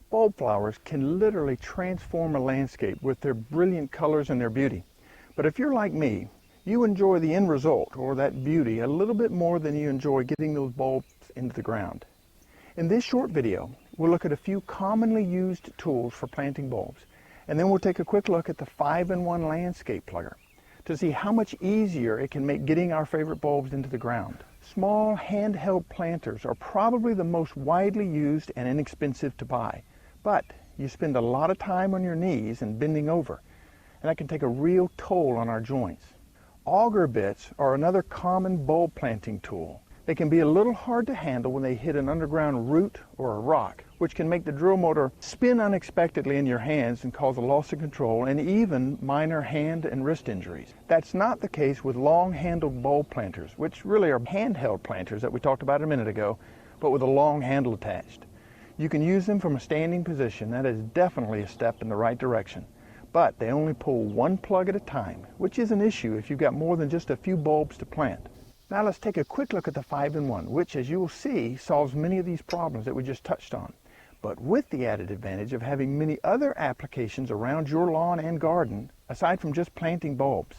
Bulb flowers can literally transform a landscape with their brilliant colors and their beauty. But if you're like me, you enjoy the end result, or that beauty, a little bit more than you enjoy getting those bulbs into the ground. In this short video, we'll look at a few commonly used tools for planting bulbs, and then we'll take a quick look at the 5-in-1 landscape plugger to see how much easier it can make getting our favorite bulbs into the ground. Small handheld planters are probably the most widely used and inexpensive to buy, but you spend a lot of time on your knees and bending over, and that can take a real toll on our joints. Auger bits are another common bulb planting tool. They can be a little hard to handle when they hit an underground root or a rock, which can make the drill motor spin unexpectedly in your hands and cause a loss of control and even minor hand and wrist injuries. That's not the case with long-handled bulb planters, which really are handheld planters that we talked about a minute ago, but with a long handle attached. You can use them from a standing position. That is definitely a step in the right direction. But they only pull one plug at a time, which is an issue if you've got more than just a few bulbs to plant. Now let's take a quick look at the 5-in-1, which, as you will see, solves many of these problems that we just touched on, but with the added advantage of having many other applications around your lawn and garden, aside from just planting bulbs.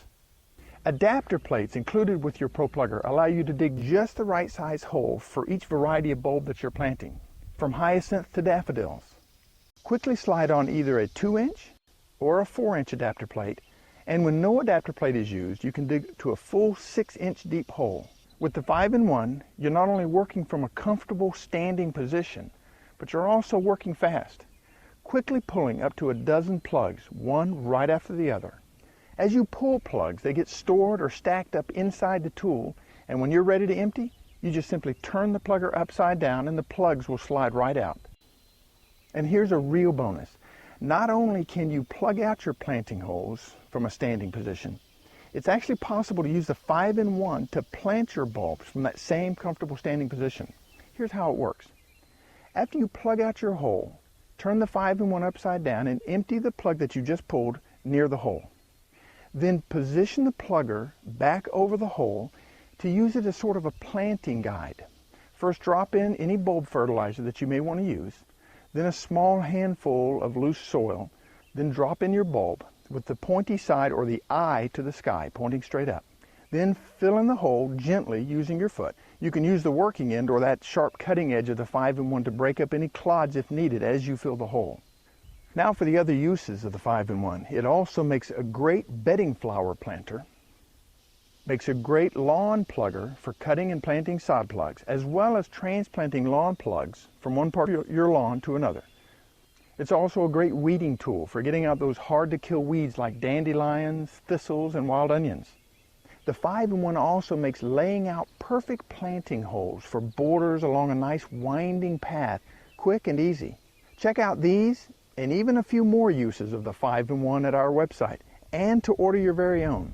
Adapter plates included with your Pro Plugger allow you to dig just the right size hole for each variety of bulb that you're planting, from hyacinth to daffodils. Quickly slide on either a 2-inch or a 4-inch adapter plate, and when no adapter plate is used, you can dig to a full 6-inch deep hole. With the 5-in-1, you're not only working from a comfortable standing position, but you're also working fast, quickly pulling up to a dozen plugs, one right after the other. As you pull plugs, they get stored or stacked up inside the tool, and when you're ready to empty, you just simply turn the plugger upside down and the plugs will slide right out. And here's a real bonus. Not only can you plug out your planting holes from a standing position, it's actually possible to use the 5-in-1 to plant your bulbs from that same comfortable standing position. Here's how it works. After you plug out your hole, turn the 5-in-1 upside down and empty the plug that you just pulled near the hole. Then position the plugger back over the hole to use it as sort of a planting guide. First, drop in any bulb fertilizer that you may want to use, then a small handful of loose soil, then drop in your bulb with the pointy side or the eye to the sky, pointing straight up. Then fill in the hole gently using your foot. You can use the working end or that sharp cutting edge of the 5-in-1 to break up any clods if needed as you fill the hole. Now for the other uses of the 5-in-1. It also makes a great bedding flower planter, makes a great lawn plugger for cutting and planting sod plugs, as well as transplanting lawn plugs from one part of your lawn to another. It's also a great weeding tool for getting out those hard-to-kill weeds like dandelions, thistles, and wild onions. The 5-in-1 also makes laying out perfect planting holes for borders along a nice winding path quick and easy. Check out these and even a few more uses of the 5-in-1 at our website, and to order your very own,